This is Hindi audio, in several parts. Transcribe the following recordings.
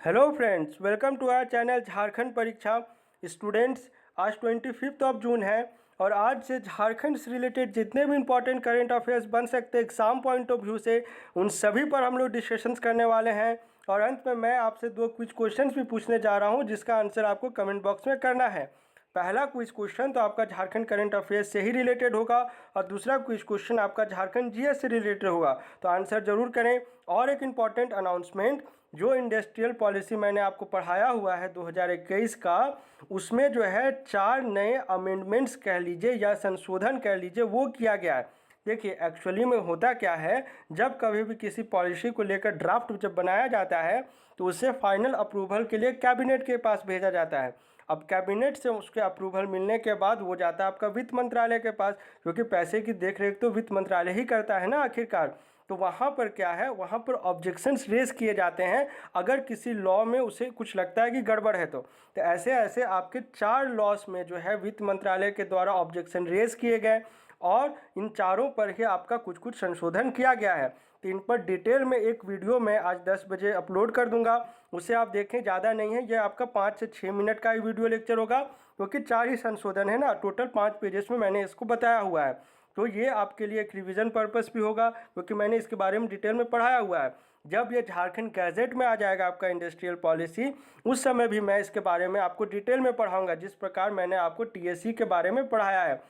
Hello friends, welcome to our channel Jharkhand परीक्षा स्टूडेंट्स। आज 25 ऑफ जून है और आज से झारखंड से रिलेटेड जितने भी इंपॉर्टेंट करेंट अफेयर्स बन सकते हैं एग्जाम पॉइंट ऑफ व्यू से, उन सभी पर हम लोग डिस्कशंस करने वाले हैं। और अंत में मैं आपसे दो क्विज क्वेश्चंस भी पूछने जा रहा हूं, जिसका आंसर आपको कमेंट बॉक्स में करना है। पहला क्विज क्वेश्चन तो आपका झारखंड करंट अफेयर्स से ही रिलेटेड होगा और दूसरा क्विज क्वेश्चन आपका झारखंड जीएस से रिलेटेड होगा, तो आंसर जरूर करें। और एक इम्पॉर्टेंट अनाउंसमेंट, जो इंडस्ट्रियल पॉलिसी मैंने आपको पढ़ाया हुआ है 2021 का, उसमें जो है 4 नए अमेंडमेंट्स कह लीजिए या संशोधन कह लीजिए, वो किया गया है। देखिए एक्चुअली में होता क्या है, जब कभी भी किसी पॉलिसी को लेकर ड्राफ्ट जब बनाया जाता है तो उसे फाइनल अप्रूवल के लिए कैबिनेट के पास भेजा जाता है। अब कैबिनेट से उसके अप्रूवल मिलने के बाद वो जाता है आपका वित्त मंत्रालय के पास, क्योंकि पैसे की देखरेख तो वित्त मंत्रालय ही करता है ना आखिरकार। तो वहाँ पर क्या है, वहाँ पर ऑब्जेक्शंस रेज किए जाते हैं अगर किसी लॉ में उसे कुछ लगता है कि गड़बड़ है। तो ऐसे ऐसे आपके 4 लॉस में जो है वित्त मंत्रालय के द्वारा ऑब्जेक्शन रेज किए गए और इन चारों पर ही आपका कुछ कुछ संशोधन किया गया है। तो इन पर डिटेल में एक वीडियो मैं आज 10 बजे अपलोड कर दूंगा, उसे आप देखें। ज़्यादा नहीं है, ये आपका 5 से 6 मिनट का ही वीडियो लेक्चर होगा, क्योंकि 4 ही संशोधन है ना, टोटल 5 पेजेस में मैंने इसको बताया हुआ है। तो ये आपके लिए एक रिवीजन पर्पस भी होगा, क्योंकि मैंने इसके बारे में डिटेल में पढ़ाया हुआ है। जब ये झारखंड गैजेट में आ जाएगा आपका इंडस्ट्रियल पॉलिसी, उस समय भी मैं इसके बारे में आपको डिटेल में पढ़ाऊंगा, जिस प्रकार मैंने आपको टीएससी के बारे में पढ़ाया है।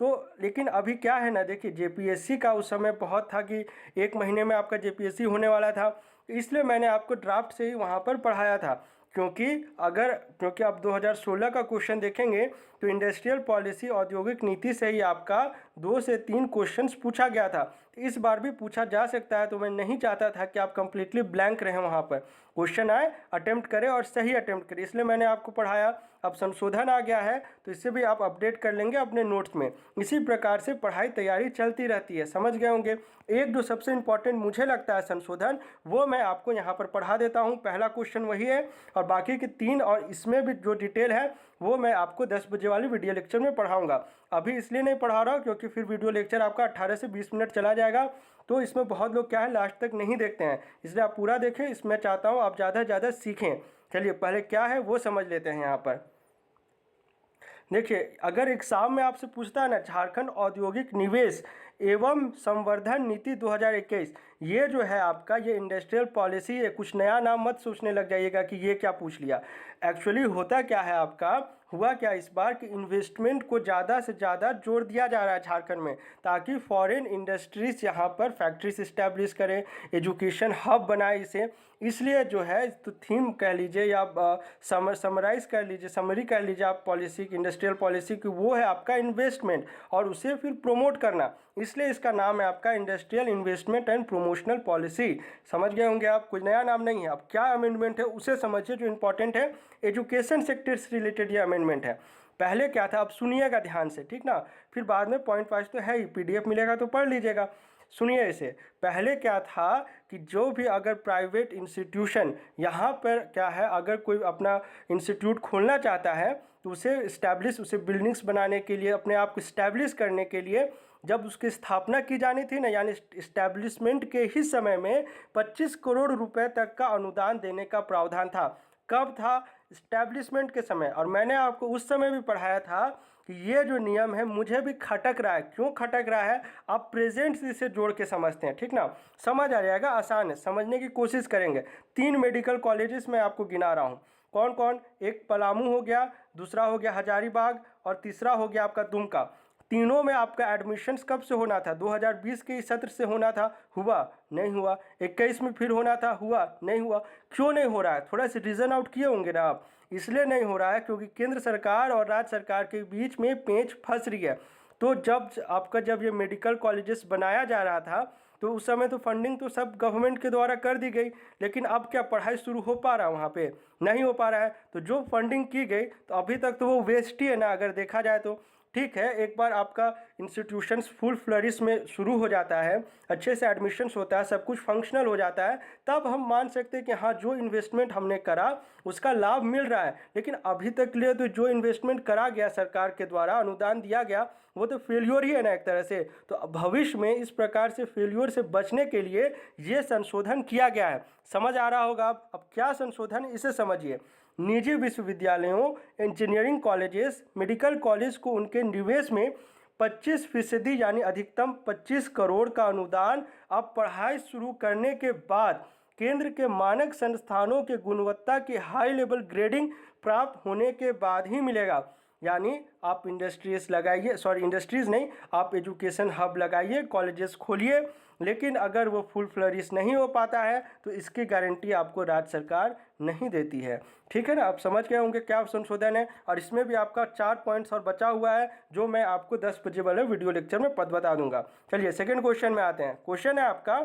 तो लेकिन अभी क्या है ना, देखिए जेपीएससी का उस समय बहुत था कि 1 महीने में आपका जेपीएससी होने वाला था, इसलिए मैंने आपको ड्राफ्ट से ही वहाँ पर पढ़ाया था। क्योंकि अब 2016 का क्वेश्चन देखेंगे तो इंडस्ट्रियल पॉलिसी औद्योगिक नीति से ही आपका 2 से 3 क्वेश्चंस पूछा गया था। इस बार भी पूछा जा सकता है, तो मैं नहीं चाहता था कि आप कंप्लीटली ब्लैंक रहें, वहाँ पर क्वेश्चन आए अटेम्प्ट करें और सही अटेम्प्ट करें, इसलिए मैंने आपको पढ़ाया। अब संशोधन आ गया है तो इससे भी आप अपडेट कर लेंगे अपने नोट्स में। इसी प्रकार से पढ़ाई तैयारी चलती रहती है, समझ गए होंगे। एक जो सबसे इंपॉर्टेंट मुझे लगता है संशोधन, वो मैं आपको यहाँ पर पढ़ा देता हूँ। पहला क्वेश्चन वही है और बाकी के 3 और इसमें भी जो डिटेल है वो मैं आपको 10 बजे वाली वीडियो लेक्चर में पढ़ाऊंगा। अभी इसलिए नहीं पढ़ा रहा क्योंकि फिर वीडियो लेक्चर आपका 18 से 20 मिनट चला जाएगा, तो इसमें बहुत लोग क्या है लास्ट तक नहीं देखते हैं, इसलिए आप पूरा देखें। इसमें चाहता हूँ आप ज़्यादा से ज़्यादा सीखें। चलिए पहले क्या है वो समझ लेते हैं। यहाँ पर देखिए, अगर एग्जाम में आपसे पूछता है ना, झारखंड औद्योगिक निवेश एवं संवर्धन नीति 2021, ये जो है आपका ये इंडस्ट्रियल पॉलिसी है। कुछ नया नाम मत सोचने लग जाइएगा कि ये क्या पूछ लिया। एक्चुअली होता क्या है, आपका हुआ क्या इस बार कि इन्वेस्टमेंट को ज़्यादा से ज़्यादा जोर दिया जा रहा है झारखंड में, ताकि फॉरेन इंडस्ट्रीज यहाँ पर फैक्ट्रीज इस्टेब्लिश करें, एजुकेशन हब बनाए इसे। इसलिए जो है तो थीम कह लीजिए या समराइज कर लीजिए, समरी कर लीजिए आप पॉलिसी की, इंडस्ट्रियल पॉलिसी की, वो है आपका इन्वेस्टमेंट और उसे फिर प्रमोट करना। इसलिए इसका नाम है आपका industrial investment and promotional policy. समझ गए होंगे आप, कुछ नया नाम नहीं है। अब क्या अमेंडमेंट है उसे समझिए, जो इंपॉर्टेंट है एजुकेशन सेक्टर से रिलेटेड ये अमेंडमेंट है। पहले क्या था, अब सुनिएगा ध्यान से, ठीक ना, फिर बाद में पॉइंट वाइज तो है ही, पीडीएफ मिलेगा तो पढ़ लीजिएगा। सुनिए इसे। पहले क्या था कि जो भी अगर प्राइवेट इंस्टीट्यूशन यहाँ पर क्या है, अगर कोई अपना इंस्टीट्यूट खोलना चाहता है तो उसे बिल्डिंग्स बनाने के लिए, अपने आप को इस्टेब्लिश करने के लिए जब उसकी स्थापना की जानी थी ना, यानी इस्टेब्लिशमेंट के ही समय में 25 करोड़ रुपए तक का अनुदान देने का प्रावधान था। कब था? इस्टेब्लिशमेंट के समय। और मैंने आपको उस समय भी पढ़ाया था कि ये जो नियम है मुझे भी खटक रहा है। क्यों खटक रहा है? आप प्रेजेंट से इसे जोड़ के समझते हैं, ठीक ना, समझ आ जाएगा, आसान है, समझने की कोशिश करेंगे। 3 मेडिकल कॉलेजेस मैं आपको गिना रहा हूँ। कौन कौन? एक पलामू हो गया, दूसरा हो गया हजारीबाग और तीसरा हो गया आपका दुमका। तीनों में आपका एडमिशन्स कब से होना था? 2020 के सत्र से होना था, हुआ नहीं हुआ। 21 में फिर होना था, हुआ नहीं हुआ। क्यों नहीं हो रहा है? थोड़ा सा रीजन आउट किए होंगे ना आप। इसलिए नहीं हो रहा है क्योंकि केंद्र सरकार और राज्य सरकार के बीच में पेंच फंस रही है। तो जब ये मेडिकल कॉलेजेस बनाया जा रहा था तो उस समय तो फंडिंग तो सब गवर्नमेंट के द्वारा कर दी गई, लेकिन अब क्या पढ़ाई शुरू हो पा रहा है? वहाँ पे नहीं हो पा रहा है। तो जो फंडिंग की गई तो अभी तक तो वो वेस्ट ही है ना, अगर देखा जाए तो। ठीक है, एक बार आपका इंस्टीट्यूशंस फुल फ्लरिश में शुरू हो जाता है, अच्छे से एडमिशन्स होता है, सब कुछ फंक्शनल हो जाता है, तब हम मान सकते हैं कि हाँ जो इन्वेस्टमेंट हमने करा उसका लाभ मिल रहा है। लेकिन अभी तक के लिए तो जो इन्वेस्टमेंट करा गया सरकार के द्वारा, अनुदान दिया गया, वो तो फेल्योर ही है ना एक तरह से। तो भविष्य में इस प्रकार से फेल्योर से बचने के लिए ये संशोधन किया गया है। समझ आ रहा होगा अब क्या संशोधन, इसे समझिए। निजी विश्वविद्यालयों, इंजीनियरिंग कॉलेजेस, मेडिकल कॉलेज को उनके निवेश में 25% यानी अधिकतम 25 करोड़ का अनुदान अब पढ़ाई शुरू करने के बाद केंद्र के मानक संस्थानों के गुणवत्ता की हाई लेवल ग्रेडिंग प्राप्त होने के बाद ही मिलेगा। यानी आप इंडस्ट्रीज लगाइए, सॉरी इंडस्ट्रीज़ नहीं, आप एजुकेशन हब लगाइए, कॉलेजेस खोलिए, लेकिन अगर वो फुल फ्लरिश नहीं हो पाता है तो इसकी गारंटी आपको राज्य सरकार नहीं देती है। ठीक है ना, आप समझ गए होंगे क्या संशोधन है। और इसमें भी आपका 4 पॉइंट्स और बचा हुआ है जो मैं आपको 10 बजे वाले वीडियो लेक्चर में बता दूंगा। चलिए सेकेंड क्वेश्चन में आते हैं। क्वेश्चन है आपका,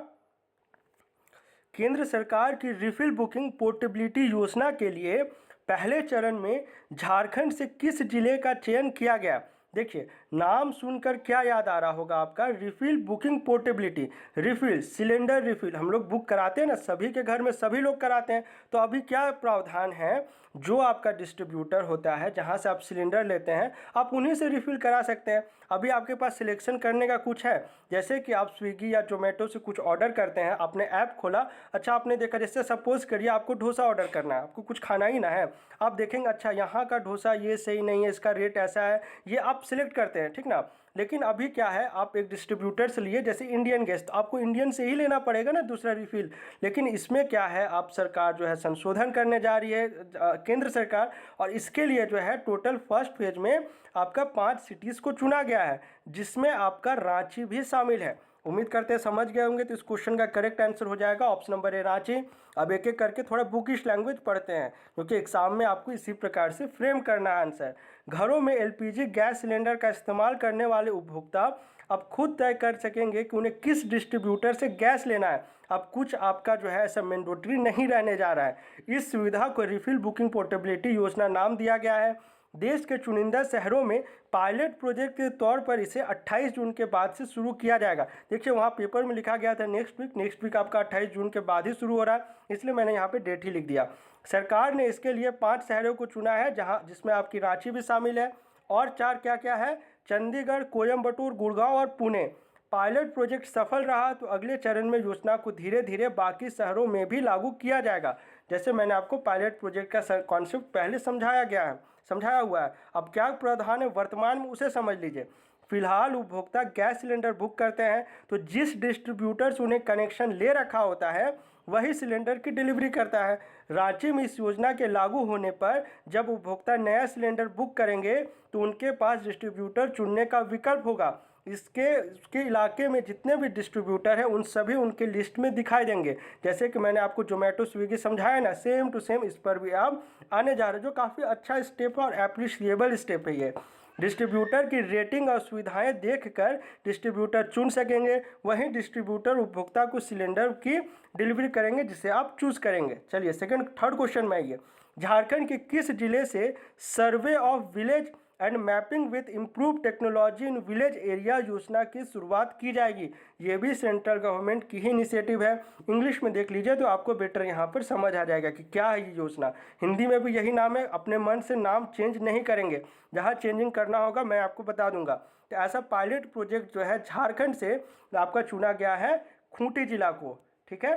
केंद्र सरकार की रिफिल बुकिंग पोर्टेबिलिटी योजना के लिए पहले चरण में झारखंड से किस जिले का चयन किया गया। देखिए नाम सुनकर क्या याद आ रहा होगा आपका, refill booking portability. Refill, cylinder refill हम लोग बुक कराते हैं ना, सभी के घर में सभी लोग कराते हैं। तो अभी क्या प्रावधान है, जो आपका डिस्ट्रीब्यूटर होता है जहां से आप सिलेंडर लेते हैं, आप उन्हीं से रिफिल करा सकते हैं। अभी आपके पास सिलेक्शन करने का कुछ है, जैसे कि आप स्विगी या जोमेटो से कुछ ऑर्डर करते हैं, आपने ऐप खोला, अच्छा आपने देखा, जैसे सपोज करिए आपको डोसा ऑर्डर करना है, आपको कुछ खाना ही ना है, आप देखेंगे अच्छा यहाँ का डोसा ये सही नहीं है, इसका रेट ऐसा है, ये आप सिलेक्ट करते हैं, ठीक ना। लेकिन अभी क्या है, आप एक डिस्ट्रीब्यूटर से लिए, जैसे इंडियन गैस, तो आपको इंडियन से ही लेना पड़ेगा ना दूसरा रिफिल। लेकिन इसमें क्या है, आप सरकार जो है संशोधन करने जा रही है, केंद्र सरकार, और इसके लिए जो है टोटल फर्स्ट फेज में आपका 5 सिटीज़ को चुना गया है, जिसमें आपका रांची भी शामिल है। उम्मीद करते हैं समझ गए होंगे। तो इस क्वेश्चन का करेक्ट आंसर हो जाएगा ऑप्शन नंबर ए रांची। अब एक एक करके थोड़ा बुकिश लैंग्वेज पढ़ते हैं, क्योंकि एग्जाम में आपको इसी प्रकार से फ्रेम करना है आंसर। घरों में एलपीजी गैस सिलेंडर का इस्तेमाल करने वाले उपभोक्ता अब खुद तय कर सकेंगे कि उन्हें किस डिस्ट्रीब्यूटर से गैस लेना है। अब कुछ आपका जो है ऐसा मैंडेटरी नहीं रहने जा रहा है। इस सुविधा को रिफिल बुकिंग पोर्टेबिलिटी योजना नाम दिया गया है। देश के चुनिंदा शहरों में पायलट प्रोजेक्ट के तौर पर इसे 28 जून के बाद से शुरू किया जाएगा। देखिए वहाँ पेपर में लिखा गया था नेक्स्ट वीक आपका 28 जून के बाद ही शुरू हो रहा है, इसलिए मैंने यहाँ पे डेट ही लिख दिया। सरकार ने इसके लिए 5 शहरों को चुना है, जिसमें आपकी रांची भी शामिल है, और 4 क्या क्या है, चंडीगढ़, कोयम्बटूर, गुड़गांव और पुणे। पायलट प्रोजेक्ट सफल रहा तो अगले चरण में योजना को धीरे धीरे बाकी शहरों में भी लागू किया जाएगा। जैसे मैंने आपको पायलट प्रोजेक्ट का कॉन्सेप्ट पहले समझाया हुआ है। अब क्या प्रावधान है वर्तमान में, उसे समझ लीजिए। फिलहाल उपभोक्ता गैस सिलेंडर बुक करते हैं तो जिस डिस्ट्रीब्यूटर से उन्हें कनेक्शन ले रखा होता है वही सिलेंडर की डिलीवरी करता है। रांची में इस योजना के लागू होने पर जब उपभोक्ता नया सिलेंडर बुक करेंगे तो उनके पास डिस्ट्रीब्यूटर चुनने का विकल्प होगा। उसके इलाके में जितने भी डिस्ट्रीब्यूटर हैं उन सभी उनके लिस्ट में दिखाई देंगे। जैसे कि मैंने आपको जोमेटो स्विगी समझाया ना, सेम टू सेम इस पर भी आप आने जा रहे हैं, जो काफ़ी अच्छा स्टेप है और एप्रिशिएबल स्टेप है ये। डिस्ट्रीब्यूटर की रेटिंग और सुविधाएं देखकर डिस्ट्रीब्यूटर चुन सकेंगे, वहीं डिस्ट्रीब्यूटर उपभोक्ता को सिलेंडर की डिलीवरी करेंगे जिसे आप चूज करेंगे। चलिए थर्ड क्वेश्चन में आइए। झारखंड के किस जिले से survey of village and mapping with improve technology in village area योजना की शुरुआत की जाएगी। ये भी सेंट्रल गवर्नमेंट की ही इनिशिएटिव है। इंग्लिश में देख लीजिए तो आपको बेटर यहाँ पर समझ आ जाएगा कि क्या है ये योजना। हिंदी में भी यही नाम है, अपने मन से नाम चेंज नहीं करेंगे, जहाँ चेंजिंग करना होगा मैं आपको बता दूंगा। तो ऐसा पायलट प्रोजेक्ट जो है झारखंड से आपका चुना गया है, खूंटी जिला को। ठीक है,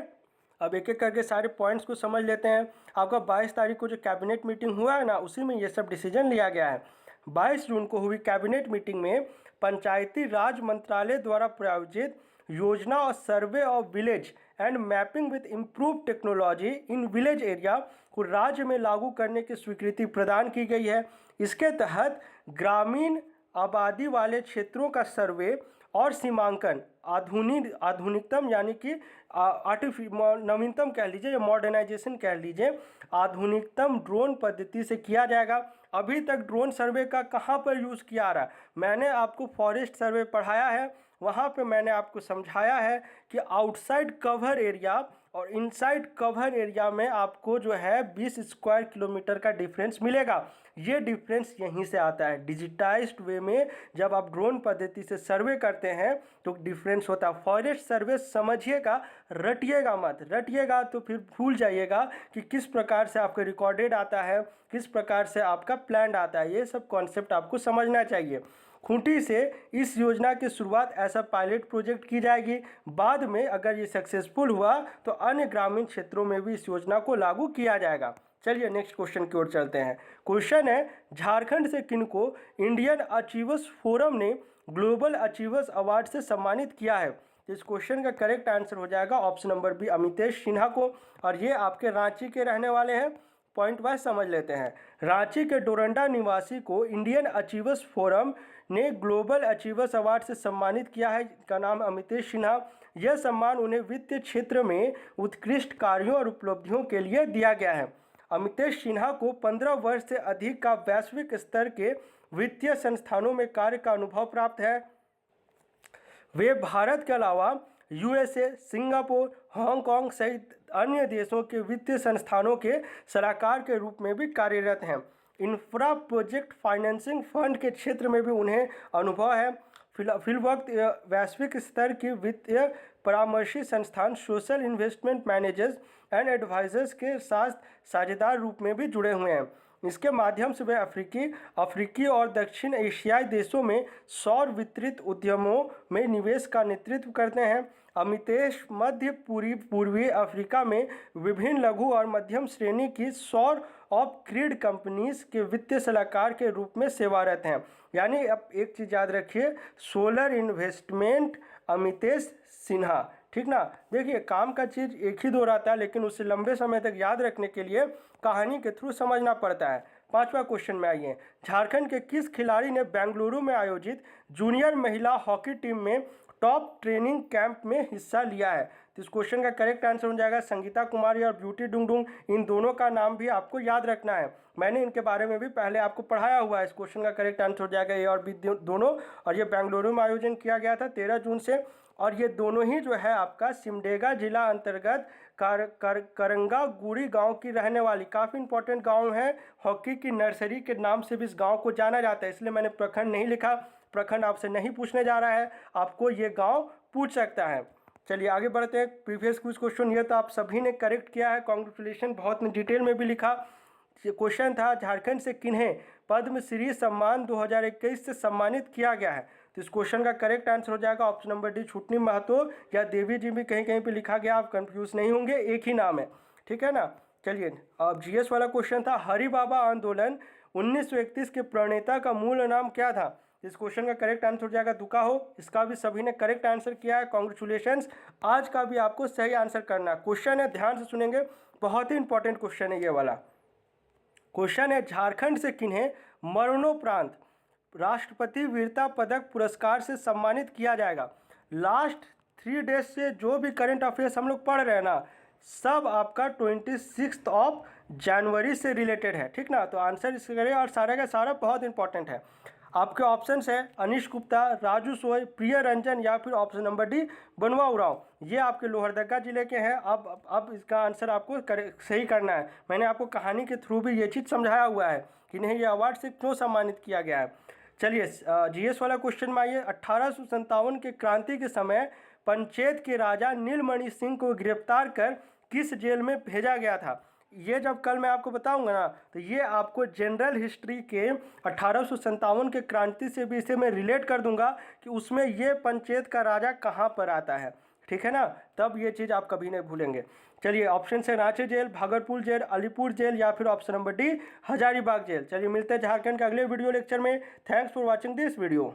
अब एक एक करके सारे पॉइंट्स को समझ लेते हैं। आपका 22 तारीख को जो कैबिनेट मीटिंग हुआ है ना, उसी में ये सब डिसीजन लिया गया है। 22 जून को हुई कैबिनेट मीटिंग में पंचायती राज मंत्रालय द्वारा प्रायोजित योजना और survey of village and mapping with improve technology in village area को राज्य में लागू करने की स्वीकृति प्रदान की गई है। इसके तहत ग्रामीण आबादी वाले क्षेत्रों का सर्वे और सीमांकन आधुनिकतम यानी कि नवीनतम कह लीजिए या मॉडर्नाइजेशन कह लीजिए, आधुनिकतम ड्रोन पद्धति से किया जाएगा। अभी तक ड्रोन सर्वे का कहाँ पर यूज़ किया आ रहा है, मैंने आपको फॉरेस्ट सर्वे पढ़ाया है, वहाँ पे मैंने आपको समझाया है कि आउटसाइड कवर एरिया और इनसाइड कवर एरिया में आपको जो है 20 स्क्वायर किलोमीटर का डिफरेंस मिलेगा। ये डिफरेंस यहीं से आता है। डिजिटाइज्ड वे में जब आप ड्रोन पद्धति से सर्वे करते हैं तो डिफरेंस होता है। फॉरेस्ट सर्वे समझिएगा, रटिएगा मत। रटिएगा तो फिर भूल जाइएगा कि किस प्रकार से आपका रिकॉर्डेड आता है, किस प्रकार से आपका प्लान्ड आता है। ये सब कॉन्सेप्ट आपको समझना चाहिए। खूंटी से इस योजना की शुरुआत ऐसा पायलट प्रोजेक्ट की जाएगी। बाद में अगर ये सक्सेसफुल हुआ तो अन्य ग्रामीण क्षेत्रों में भी इस योजना को लागू किया जाएगा। चलिए नेक्स्ट क्वेश्चन की ओर चलते हैं। क्वेश्चन है, झारखंड से किनको इंडियन अचीवर्स फोरम ने ग्लोबल अचीवर्स अवार्ड से सम्मानित किया है? इस क्वेश्चन का करेक्ट आंसर हो जाएगा option number B, Amitesh Sinha को। और ये आपके रांची के रहने वाले हैं। पॉइंट वाइज समझ लेते हैं। रांची के डोरंडा निवासी को इंडियन अचीवर्स फोरम ने ग्लोबल अचीवर्स अवार्ड से सम्मानित किया है। इनका नाम अमितेश सिन्हा। यह सम्मान उन्हें वित्तीय क्षेत्र में उत्कृष्ट कार्यों और उपलब्धियों के लिए दिया गया है। अमितेश सिन्हा को 15 वर्ष से अधिक का वैश्विक स्तर के वित्तीय संस्थानों में कार्य का अनुभव प्राप्त है। वे भारत के अलावा यूएसए, सिंगापुर, हांगकांग सहित अन्य देशों के वित्तीय संस्थानों के सलाहकार के रूप में भी कार्यरत हैं। इंफ्रा प्रोजेक्ट फाइनेंसिंग फंड के क्षेत्र में भी उन्हें अनुभव है। फिलवक्त वैश्विक स्तर की वित्तीय परामर्शी संस्थान social investment managers and advisers के साथ साझेदार रूप में भी जुड़े हुए हैं। इसके माध्यम से वे अफ्रीकी और दक्षिण एशियाई देशों में सौर वितरित उद्यमों में निवेश का नेतृत्व करते हैं। अमितेश मध्य पूर्वी अफ्रीका में विभिन्न लघु और मध्यम श्रेणी की सौर ऑफ ग्रिड कंपनीज के वित्तीय सलाहकार के रूप में सेवारत हैं। यानी अब एक चीज़ याद रखिए, सोलर इन्वेस्टमेंट अमितेश सिन्हा, ठीक ना। देखिए काम का चीज़ एक ही दोहराता है, लेकिन उसे लंबे समय तक याद रखने के लिए कहानी के थ्रू समझना पड़ता है। पांचवा क्वेश्चन में आइए। झारखंड के किस खिलाड़ी ने बेंगलुरु में आयोजित जूनियर महिला हॉकी टीम में टॉप ट्रेनिंग कैंप में हिस्सा लिया है? तो इस क्वेश्चन का करेक्ट आंसर हो जाएगा संगीता कुमारी और ब्यूटी डुंगडुंग। इन दोनों का नाम भी आपको याद रखना है। मैंने इनके बारे में भी पहले आपको पढ़ाया हुआ है। इस क्वेश्चन का करेक्ट आंसर हो जाएगा ए और बी दोनों। और ये बेंगलुरु में आयोजन किया गया था 13 जून से। और ये दोनों ही जो है आपका सिमडेगा जिला अंतर्गत करंगागुड़ी गांव की रहने वाली, काफ़ी इंपॉर्टेंट गांव है। हॉकी की नर्सरी के नाम से भी इस गांव को जाना जाता है, इसलिए मैंने प्रखंड नहीं लिखा। प्रखंड आपसे नहीं पूछने जा रहा है, आपको ये गांव पूछ सकता है। चलिए आगे बढ़ते हैं। प्रीवियस कुछ क्वेश्चन ये तो आप सभी ने करेक्ट किया है, कॉन्ग्रेचुलेशन। बहुत डिटेल में भी लिखा। क्वेश्चन था, झारखंड से किन्हें पद्मश्री सम्मान 2021 से सम्मानित किया गया है? तो इस क्वेश्चन का करेक्ट आंसर हो जाएगा option number D, Chhutni Mahato या देवी जी भी कहीं कहीं पे लिखा गया, आप कंफ्यूज नहीं होंगे, एक ही नाम है, ठीक है ना। चलिए अब जीएस वाला क्वेश्चन था, हरि बाबा आंदोलन 1931 के प्रणेता का मूल नाम क्या था? इस क्वेश्चन का करेक्ट आंसर हो जाएगा दुकाहो। इसका भी सभी ने करेक्ट आंसर किया है, कॉन्ग्रेचुलेशंस। आज का भी आपको सही आंसर करना है। क्वेश्चन है, ध्यान से सुनेंगे, बहुत ही इंपॉर्टेंट क्वेश्चन है ये वाला। क्वेश्चन है, झारखंड से किन्हें मरणोपरांत राष्ट्रपति वीरता पदक पुरस्कार से सम्मानित किया जाएगा? लास्ट 3 डेज से जो भी करंट अफेयर्स हम लोग पढ़ रहे हैं ना, सब आपका 26 जनवरी से रिलेटेड है, ठीक ना। तो आंसर इसके करें, और सारा का सारा बहुत इंपॉर्टेंट है। आपके ऑप्शंस है अनिश गुप्ता, राजू सोय, प्रिय रंजन या फिर ऑप्शन नंबर डी बनवा उराव। ये आपके लोहरदगा जिले के हैं। अब इसका आंसर आपको सही करना है। मैंने आपको कहानी के थ्रू भी ये चीज़ समझाया हुआ है कि नहीं ये अवार्ड से क्यों सम्मानित किया गया है। चलिए जीएस वाला क्वेश्चन में आइए। 1857 के क्रांति के समय पंचेत के राजा नीलमणि सिंह को गिरफ्तार कर किस जेल में भेजा गया था? ये जब कल मैं आपको बताऊंगा ना, तो ये आपको जनरल हिस्ट्री के 1857 के क्रांति से भी इसे मैं रिलेट कर दूंगा कि उसमें ये पंचेत का राजा कहाँ पर आता है, ठीक है ना। तब ये चीज़ आप कभी नहीं भूलेंगे। चलिए ऑप्शन से Ranchi jail, Bhagalpur jail, Alipur jail या फिर option number D Hazaribagh jail. चलिए मिलते हैं झारखंड के अगले वीडियो लेक्चर में। Thanks for watching this video.